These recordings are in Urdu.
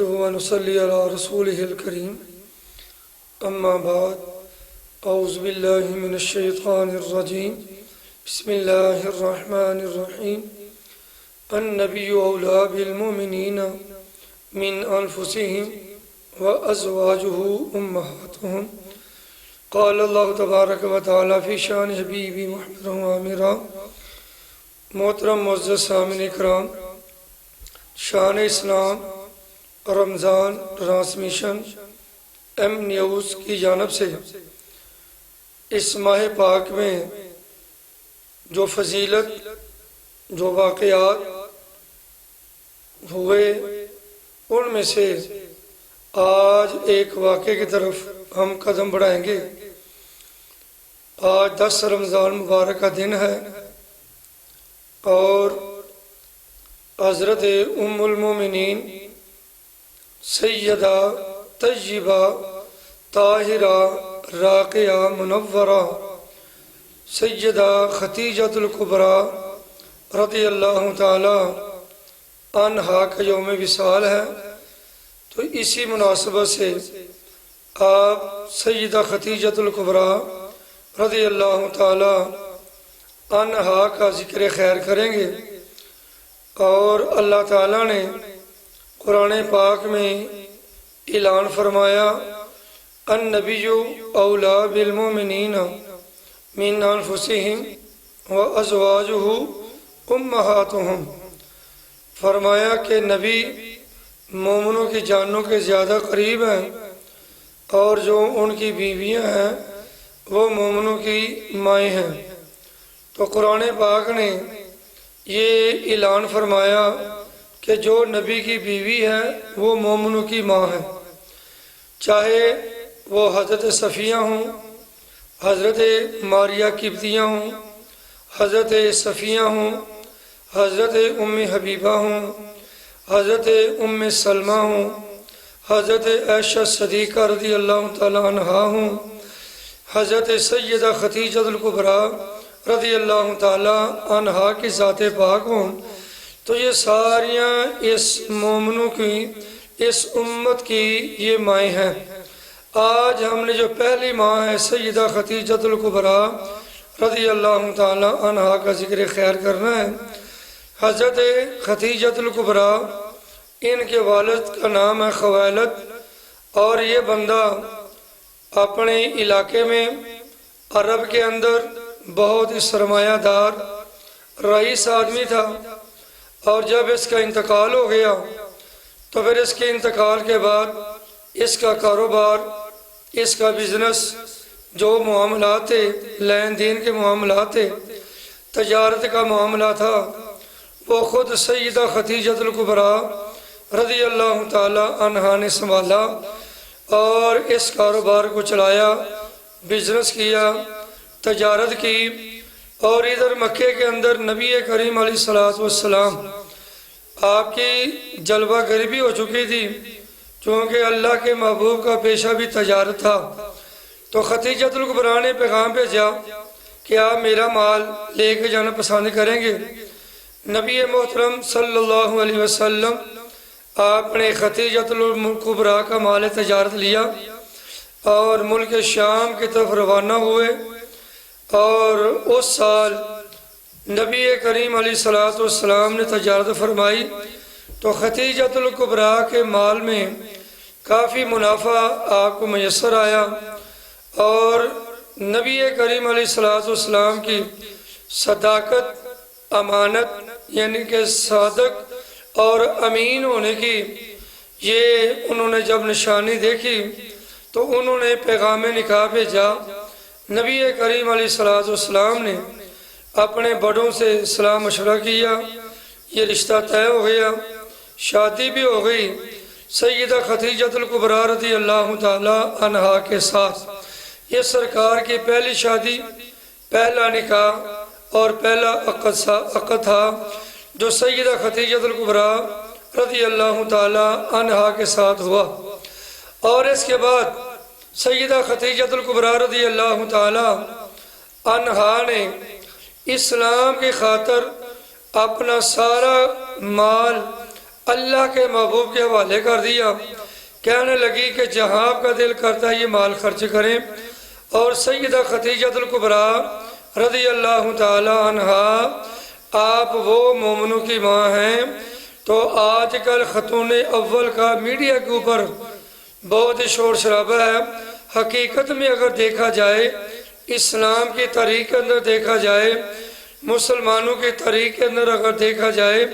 نحمده ونصلي على رسوله الكريم أما بعد أعوذ بالله من الشيطان الرجيم بسم الله الرحمن الرحيم النبي أولى بالمؤمنين من أنفسهم وأزواجه أمهاتهم قال الله تبارک و تعالی فی شان حبیبی محمد وآمرہ۔ محترم معزز سامعین کرام، شان اسلام رمضان ٹرانسمیشن ایم نیوز کی جانب سے اس ماہ پاک میں جو فضیلت، جو واقعات ہوئے، ان میں سے آج ایک واقعے کی طرف ہم قدم بڑھائیں گے۔ آج 10 رمضان مبارک کا دن ہے اور حضرت ام المومنین سیدہ طیبہ طاہرہ راقیہ منورہ سیدہ خدیجۃ الکبریٰ رضی اللہ تعالی عنہا کا یوم وصال ہے، تو اسی مناسبت سے آپ سیدہ خدیجۃ الکبریٰ رضی اللہ تعالی عنہا کا ذکر خیر کریں گے۔ اور اللہ تعالیٰ نے قرآن پاک میں اعلان فرمایا النبی اولی بالمؤمنین من انفسہم وازواجہ امہاتہم، فرمایا کہ نبی مومنوں کی جانوں کے زیادہ قریب ہیں اور جو ان کی بیویاں ہیں وہ مومنوں کی مائیں ہیں۔ تو قرآن پاک نے یہ اعلان فرمایا کہ جو نبی کی بیوی ہے وہ مومنوں کی ماں ہے، چاہے وہ حضرت صفیہ ہوں، حضرت ماریہ قبطیہ ہوں، حضرت صفیہ ہوں، حضرت ام حبیبہ ہوں، حضرت ام سلمہ ہوں، حضرت عائشہ صدیقہ رضی اللہ تعالیٰ عنہا ہوں، حضرت سیدہ خدیجۃ الکبریٰ رضی اللہ تعالیٰ عنہا کی ذات پاک ہوں، تو یہ ساریاں اس مومنوں کی، اس امت کی یہ مائیں ہیں۔ آج ہم نے جو پہلی ماں ہے سیدہ خدیجۃ الکبریٰ رضی اللہ تعالیٰ عنہا کا ذکر خیر کرنا ہے۔ حضرت خدیجۃ الکبریٰ، ان کے والد کا نام ہے خویلد، اور یہ بندہ اپنے علاقے میں عرب کے اندر بہت ہی سرمایہ دار رئیس آدمی تھا، اور جب اس کا انتقال ہو گیا تو پھر اس کے انتقال کے بعد اس کا کاروبار، اس کا بزنس، جو معاملات تھے، لین دین کے معاملات تھے، تجارت کا معاملہ تھا، وہ خود سیدہ خدیجۃ الکبریٰ رضی اللہ تعالی عنہا نے سنبھالا اور اس کاروبار کو چلایا، بزنس کیا، تجارت کی۔ اور ادھر مکے کے اندر نبی کریم علیہ السلام آپ کی جلوہ گری بھی ہو چکی تھی، چونکہ اللہ کے محبوب کا پیشہ بھی تجارت تھا۔ تو خدیجۃ الکبریٰ نے پیغام بھیجا کہ آپ میرا مال لے کے جانا پسند کریں گے۔ نبی محترم صلی اللہ علیہ وسلم آپ نے خدیجۃ الکبریٰ کا مال تجارت لیا اور ملک شام کی طرف روانہ ہوئے، اور اس سال نبی کریم علیہ السلام نے تجارت فرمائی تو خدیجۃ الکبریٰ کے مال میں کافی منافع آپ کو میسر آیا، اور نبی کریم علیہ السلام کی صداقت، امانت، یعنی کہ صادق اور امین ہونے کی یہ انہوں نے جب نشانی دیکھی تو انہوں نے پیغام نکاح بھیجا۔ نبی کریم علیہ السلام نے اپنے بڑوں سے صلاح مشورہ کیا، یہ رشتہ طے ہو گیا، شادی بھی ہو گئی سیدہ خدیجۃ الکبریٰ رضی اللہ تعالی عنہا کے ساتھ۔ یہ سرکار کی پہلی شادی، پہلا نکاح اور پہلا عقد تھا جو سیدہ خدیجۃ الکبریٰ رضی اللہ تعالی عنہا کے ساتھ ہوا۔ اور اس کے بعد سیدہ خدیجۃ الکبریٰ رضی اللہ تعالی عنہا نے اسلام کی خاطر اپنا سارا مال، اللہ کے محبوب کے حوالے کر دیا۔ کہنے لگی کہ جہاں آپ کا دل کرتا ہے یہ مال خرچ کریں۔ اور سیدہ خدیجہ الکبریٰ رضی اللہ تعالی عنہا، آپ وہ مومنوں کی ماں ہیں۔ تو آج کل خاتون اول کا میڈیا کے اوپر بہت ہی شور شرابہ ہے۔ حقیقت میں اگر دیکھا جائے، اسلام کی تاریخ کے اندر دیکھا جائے، مسلمانوں کی تاریخ کے اندر اگر دیکھا جائے،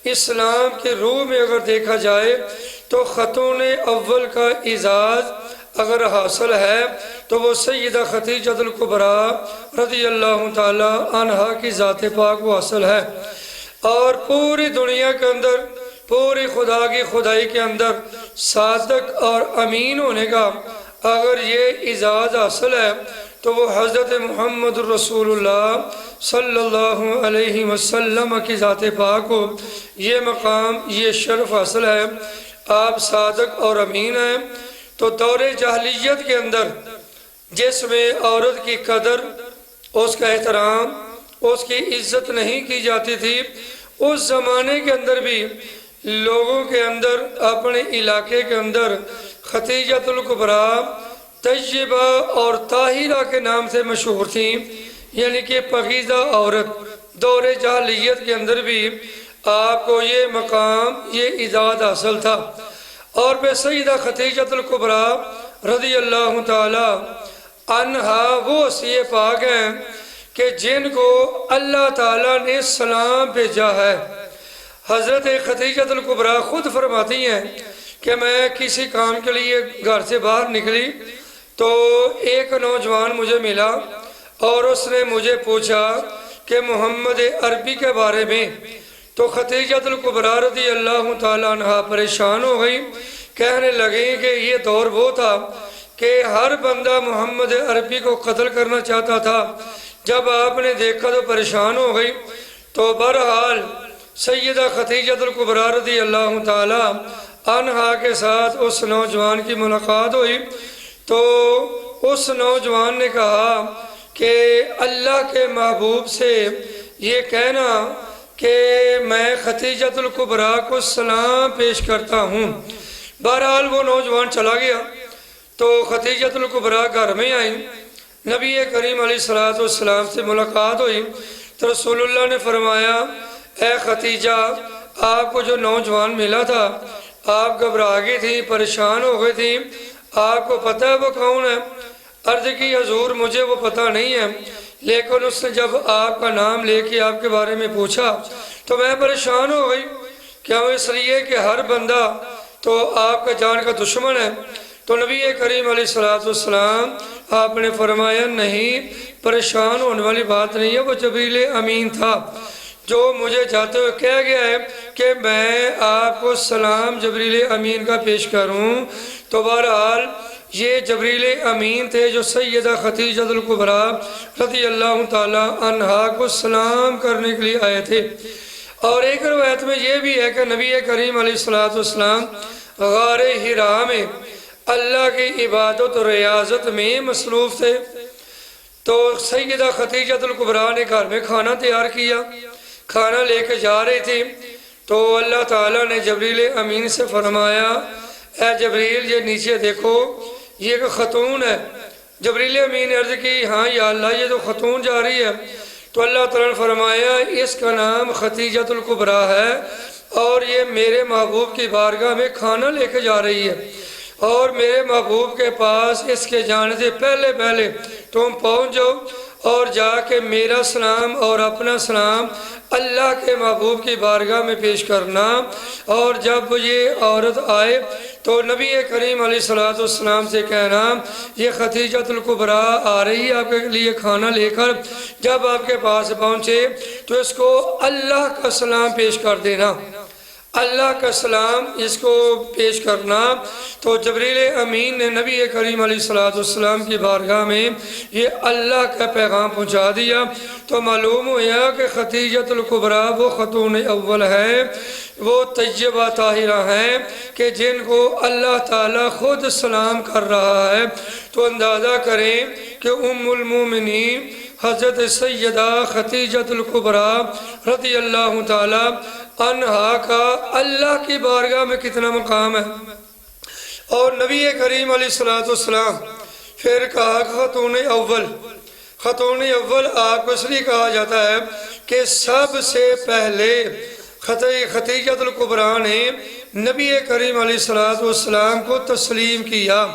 اسلام کی روح میں اگر دیکھا جائے، تو خاتون اول کا اعزاز اگر حاصل ہے تو وہ سیدہ خدیجہ الکبریٰ رضی اللہ تعالی عنہا کی ذات پاک وہ حاصل ہے۔ اور پوری دنیا کے اندر، پوری خدا کی خدائی کے اندر صادق اور امین ہونے کا اگر یہ اعزاز حاصل ہے تو وہ حضرت محمد رسول اللہ صلی اللہ علیہ وسلم کی ذات پاک کو یہ مقام، یہ شرف حاصل ہے۔ آپ صادق اور امین ہیں۔ تو دور جاہلیت کے اندر جس میں عورت کی قدر، اس کا احترام، اس کی عزت نہیں کی جاتی تھی، اس زمانے کے اندر بھی لوگوں کے اندر، اپنے علاقے کے اندر خدیجہ الکبریٰ طیبہ اور طاہرہ کے نام سے مشہور تھیں، یعنی کہ پاکیزہ عورت۔ دور جاہلیت کے اندر بھی آپ کو یہ مقام، یہ اعزاز حاصل تھا۔ اور پھر سیدہ خدیجہ الکبریٰ رضی اللہ تعالی عنہا وہ وصی پاک ہیں کہ جن کو اللہ تعالیٰ نے سلام بھیجا ہے۔ حضرت خدیجہ الکبریٰ خود فرماتی ہیں کہ میں کسی کام کے لیے گھر سے باہر نکلی تو ایک نوجوان مجھے ملا اور اس نے مجھے پوچھا کہ محمد عربی کے بارے میں۔ تو خدیجہ الکبریٰ رضی اللہ تعالیٰ عنہا پریشان ہو گئی، کہنے لگیں کہ یہ دور وہ تھا کہ ہر بندہ محمد عربی کو قتل کرنا چاہتا تھا۔ جب آپ نے دیکھا تو پریشان ہو گئی۔ تو بہرحال سیدہ خدیجہ الکبریٰ رضی اللہ تعالیٰ عنہا کے ساتھ اس نوجوان کی ملاقات ہوئی۔ تو اس نوجوان نے کہا کہ اللہ کے محبوب سے یہ کہنا کہ میں خدیجہ الکبریٰ کو سلام پیش کرتا ہوں۔ بہرحال وہ نوجوان چلا گیا۔ تو خدیجہ الکبریٰ گھر میں آئیں، نبی کریم علیہ السلام سے ملاقات ہوئی تو رسول اللہ نے فرمایا، اے خدیجہ، آپ کو جو نوجوان ملا تھا آپ گھبرا گئی تھی، پریشان ہو گئی تھی، آپ کو پتہ ہے وہ کون ہے؟ عرض کی حضور مجھے وہ پتہ نہیں ہے، لیکن اس نے جب آپ کا نام لے کے آپ کے بارے میں پوچھا تو میں پریشان ہو گئی۔ کیوں؟ اس لیے کہ ہر بندہ تو آپ کا جان کا دشمن ہے۔ تو نبی کریم علیہ السلام آپ نے فرمایا، نہیں، پریشان ہونے والی بات نہیں ہے، وہ جبریل امین تھا جو مجھے جاتے ہوئے کہہ گیا ہے کہ میں آپ کو سلام جبریل امین کا پیش کروں۔ تو بہرحال یہ جبریل امین تھے جو سیدہ خدیجہ الکبریٰ رضی اللہ تعالی عنہا کو سلام کرنے کے لیے آئے تھے۔ اور ایک روایت میں یہ بھی ہے کہ نبی کریم علیہ السلام غار حرا میں اللہ کی عبادت و ریاضت میں مصروف تھے۔ تو سیدہ خدیجہ الکبریٰ نے گھر میں کھانا تیار کیا، کھانا لے کے جا رہی تھی۔ تو اللہ تعالیٰ نے جبریل امین سے فرمایا، اے جبریل یہ نیچے دیکھو، یہ ایک خاتون ہے۔ جبریل امین نے عرض کی، ہاں یا اللہ یہ تو خاتون جا رہی ہے۔ تو اللہ تعالیٰ نے فرمایا، اس کا نام خدیجہ الکبریٰ ہے اور یہ میرے محبوب کی بارگاہ میں کھانا لے کے جا رہی ہے، اور میرے محبوب کے پاس اس کے جانے سے پہلے پہلے تم پہنچ جاؤ اور جا کے میرا سلام اور اپنا سلام اللہ کے محبوب کی بارگاہ میں پیش کرنا۔ اور جب یہ عورت آئے تو نبی کریم علیہ السلام سے کہنا، یہ خدیجہ الکبریٰ آ رہی ہے آپ کے لیے کھانا لے کر، جب آپ کے پاس پہنچے تو اس کو اللہ کا سلام پیش کر دینا، اللہ کا سلام اس کو پیش کرنا۔ تو جبریل امین نے نبی کریم علیہ السلام کی بارگاہ میں یہ اللہ کا پیغام پہنچا دیا۔ تو معلوم ہوا کہ خدیجہ الکبریٰ وہ خاتون اول ہے، وہ طیبہ طاہرہ ہیں کہ جن کو اللہ تعالیٰ خود سلام کر رہا ہے۔ تو اندازہ کریں کہ ام المومنین حضرت سیدہ خدیجہ الکبریٰ رضی اللہ تعالی عنہا کا اللہ کی بارگاہ میں کتنا مقام ہے۔ اور نبی کریم علیہ الصلوۃ والسلام پھر کہا خاتون اول، خاتون اول آپ کو اس لیے کہا جاتا ہے کہ سب سے پہلے خدیجہ الکبریٰ نے نبی کریم علیہ الصلوۃ والسلام کو تسلیم کیا،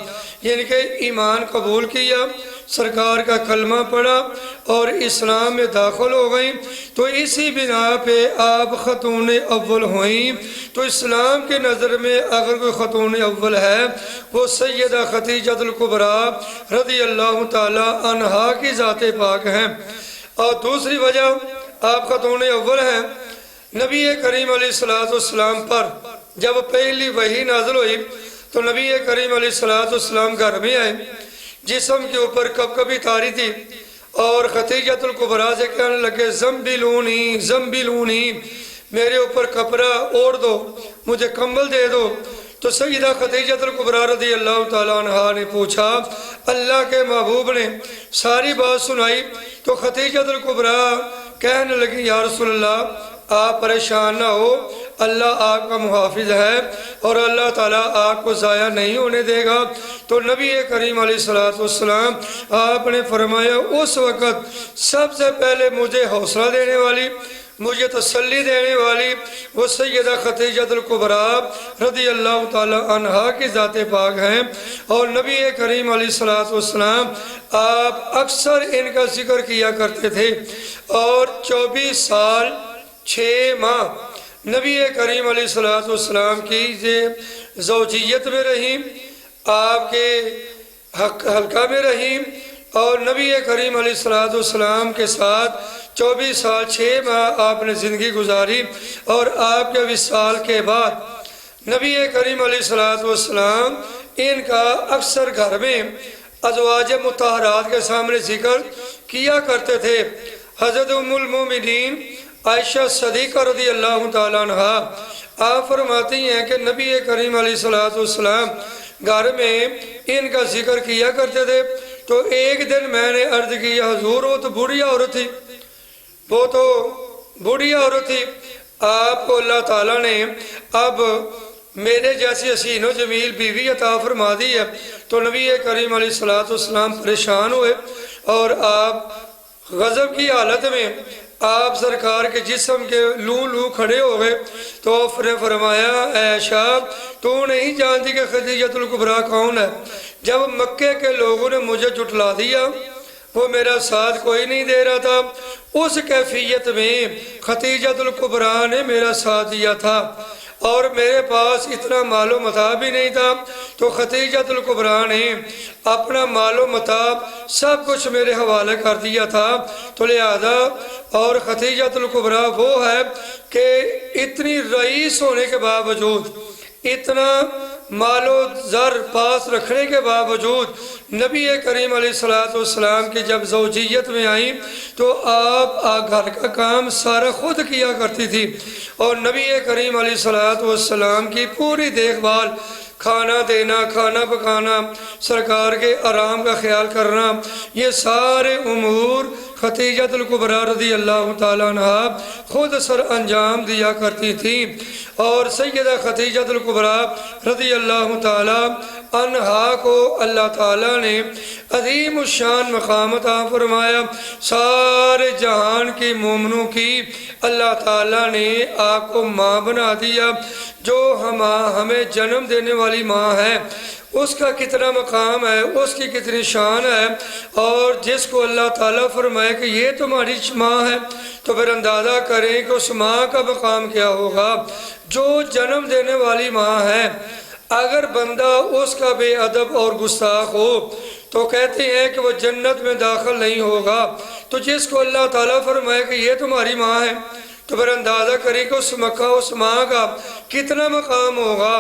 یعنی کہ ایمان قبول کیا، سرکار کا کلمہ پڑھا اور اسلام میں داخل ہو گئیں۔ تو اسی بنا پہ آپ خاتون اول ہوئیں۔ تو اسلام کے نظر میں اگر کوئی خاتون اول ہے وہ سیدہ خدیجہ الکبریٰ رضی اللہ تعالی عنہا کی ذات پاک ہیں۔ اور دوسری وجہ آپ خاتون اول ہیں، نبی کریم علیہ الصلوۃ والسلام پر جب پہلی وحی نازل ہوئی تو نبی کریم علیہ الصلوۃ والسلام گھر میں آئے، جسم کے اوپر کپکپی تاری تھی، اور خدیجہ الکبریٰ سے کہنے لگے زمبلونی زمبلونی، میرے اوپر کپڑا اوڑھ دو، مجھے کمبل دے دو۔ تو سیدہ خدیجہ الکبریٰ رضی اللہ تعالیٰ عنہا نے پوچھا، اللہ کے محبوب نے ساری بات سنائی تو خدیجہ الکبریٰ کہنے لگی یا رسول اللہ آپ پریشان نہ ہو، اللہ آپ کا محافظ ہے اور اللہ تعالیٰ آپ کو ضائع نہیں ہونے دے گا۔ تو نبی کریم علیہ الصلوۃ والسلام آپ نے فرمایا اس وقت سب سے پہلے مجھے حوصلہ دینے والی، مجھے تسلی دینے والی وہ سیدہ خدیجہ الکبریٰ رضی اللہ تعالی عنہا کی ذات پاک ہیں۔ اور نبی کریم علیہ الصلوۃ والسلام آپ اکثر ان کا ذکر کیا کرتے تھے، اور 24 سال 6 ماہ نبی کریم علیہ الصلوۃ والسلام کی زوجیت میں رہی، آپ کے حلقہ میں رہی، اور نبی کریم علیہ الصلوۃ والسلام کے ساتھ 24 سال 6 ماہ آپ نے زندگی گزاری۔ اور آپ کے وصال کے بعد نبی کریم علیہ الصلوۃ والسلام ان کا اکثر گھر میں ازواج مطہرات کے سامنے ذکر کیا کرتے تھے۔ حضرت ام المومنین عائشہ صدیقہ رضی اللہ تعالیٰ عنہ آپ فرماتی ہیں کہ نبی کریم علیہ الصلوۃ والسلام گھر میں ان کا ذکر کیا کرتے تھے۔ تو ایک دن میں نے عرض کی حضور وہ تو بوڑھی عورت تھی، وہ تو بوڑھی عورت تھی، آپ کو اللہ تعالیٰ نے اب میرے جیسی حسین و جمیل بیوی عطا فرما دی ہے۔ تو نبی کریم علیہ الصلوۃ والسلام پریشان ہوئے، اور آپ غضب کی حالت میں آپ سرکار کے جسم کے لو کھڑے ہو گئے۔ تو آپ نے فرمایا اے عائشہ تو نہیں جانتی کہ خدیجہ الکبریٰ کون ہے؟ جب مکے کے لوگوں نے مجھے جھٹلا دیا، وہ میرا ساتھ کوئی نہیں دے رہا تھا، اس کیفیت میں خدیجہ الکبریٰ نے میرا ساتھ دیا تھا، اور میرے پاس اتنا مال و متاع بھی نہیں تھا۔ تو خدیجہ الکبریٰ نے اپنا مال و متاع سب کچھ میرے حوالے کر دیا تھا۔ تو لہذا اور خدیجہ الکبریٰ وہ ہے کہ اتنی رئیس ہونے کے باوجود، اتنا مال و زر پاس رکھنے کے باوجود نبی کریم علیہ الصلوۃ والسلام کی جب زوجیت میں آئیں تو آپ گھر کا کام سارا خود کیا کرتی تھی، اور نبی کریم علیہ الصلوۃ والسلام کی پوری دیکھ بھال، کھانا دینا، کھانا پکانا، سرکار کے آرام کا خیال کرنا، یہ سارے امور خدیجہ الکبریٰ رضی اللہ تعالیٰ عنہ خود سر انجام دیا کرتی تھیں۔ اور سیدہ خدیجہ الکبریٰ رضی اللہ تعالیٰ عنہا کو اللہ تعالیٰ نے عظیم الشان مقام عطا فرمایا۔ سارے جہان کی مومنوں کی اللہ تعالیٰ نے آپ کو ماں بنا دیا۔ جو ہمیں جنم دینے والی ماں ہے اس کا کتنا مقام ہے، اس کی کتنی شان ہے، اور جس کو اللہ تعالیٰ فرمائے کہ یہ تمہاری ماں ہے تو پھر اندازہ کریں کہ اس ماں کا مقام کیا ہوگا۔ جو جنم دینے والی ماں ہے اگر بندہ اس کا بے ادب اور گستاخ ہو تو کہتے ہیں کہ وہ جنت میں داخل نہیں ہوگا۔ تو جس کو اللہ تعالیٰ فرمائے کہ یہ تمہاری ماں ہے تو پھر اندازہ کریں کہ اس ماں کا کتنا مقام ہوگا۔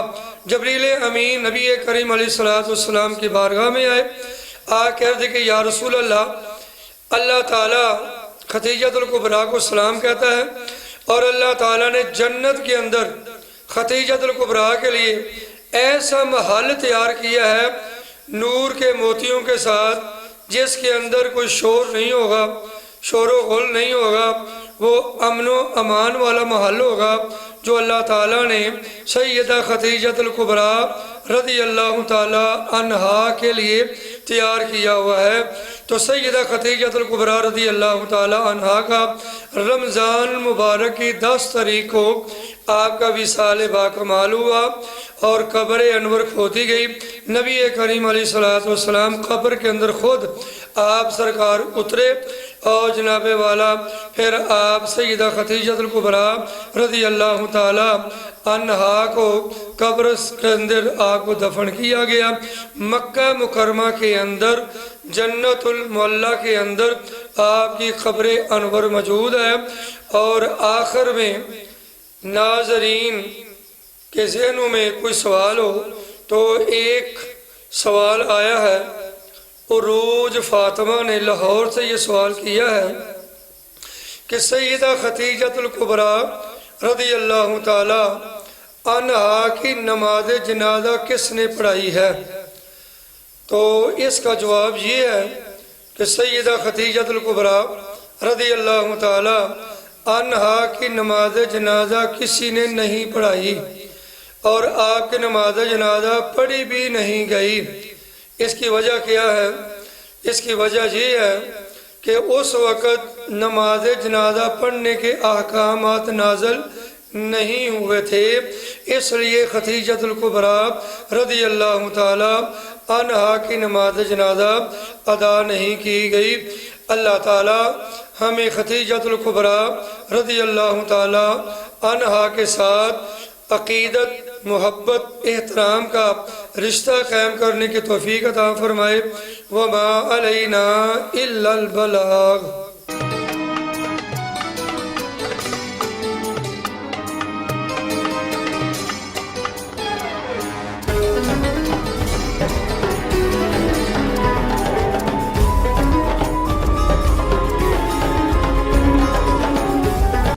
جبریل امین نبی کریم علیہ الصلوۃ والسلام کی بارگاہ میں آئے، کہہ دے کہ یا رسول اللہ تعالیٰ خدیجہ الکبریٰ کو سلام کہتا ہے، اور اللہ تعالیٰ نے جنت کے اندر خدیجہ الکبریٰ کے لیے ایسا محل تیار کیا ہے نور کے موتیوں کے ساتھ، جس کے اندر کوئی شور نہیں ہوگا، شور و غل نہیں ہوگا، وہ امن و امان والا محل ہوگا جو اللہ تعالیٰ نے سیدہ خدیجہ الکبریٰ رضی اللہ تعالیٰ عنہا کے لیے تیار کیا ہوا ہے۔ تو سیدہ خدیجہ الکبریٰ رضی اللہ تعالیٰ عنہا کا رمضان مبارک کی 10 تاریخ کو آپ کا وصال باکمال ہوا اور قبر انور کھودی گئی۔ نبی کریم علیہ السلام قبر کے اندر خود آپ سرکار اترے اور جناب والا پھر آپ سیدہ خدیجہ الکبریٰ رضی اللہ تعالیٰ عنہا کو قبر کے اندر آپ کو دفن کیا گیا۔ مکہ مکرمہ کے اندر جنت المعلیٰ کے اندر آپ کی قبر انور موجود ہے۔ اور آخر میں ناظرین کے ذہنوں میں کوئی سوال ہو تو ایک سوال آیا ہے، عروج فاطمہ نے لاہور سے یہ سوال کیا ہے کہ سیدہ خدیجہ الکبریٰ رضی اللہ تعالی عنہا کی نماز جنازہ کس نے پڑھائی ہے؟ تو اس کا جواب یہ ہے کہ سیدہ خدیجہ الکبریٰ رضی اللہ تعالی عنہا کی نماز جنازہ کسی نے نہیں پڑھائی اور آپ کی نماز جنازہ پڑھی بھی نہیں گئی۔ اس کی وجہ کیا ہے؟ اس کی وجہ یہ ہے کہ اس وقت نماز جنازہ پڑھنے کے احکامات نازل نہیں ہوئے تھے، اس لیے خدیجہ الکبریٰ رضی اللہ تعالی عنہا کی نماز جنازہ ادا نہیں کی گئی۔ اللہ تعالی ہمیں خدیجہ الکبریٰ رضی اللہ تعالی عنہا کے ساتھ عقیدت، محبت، احترام کا رشتہ قائم کرنے کی توفیق عطا فرمائے۔ وما علینا الا البلاغ۔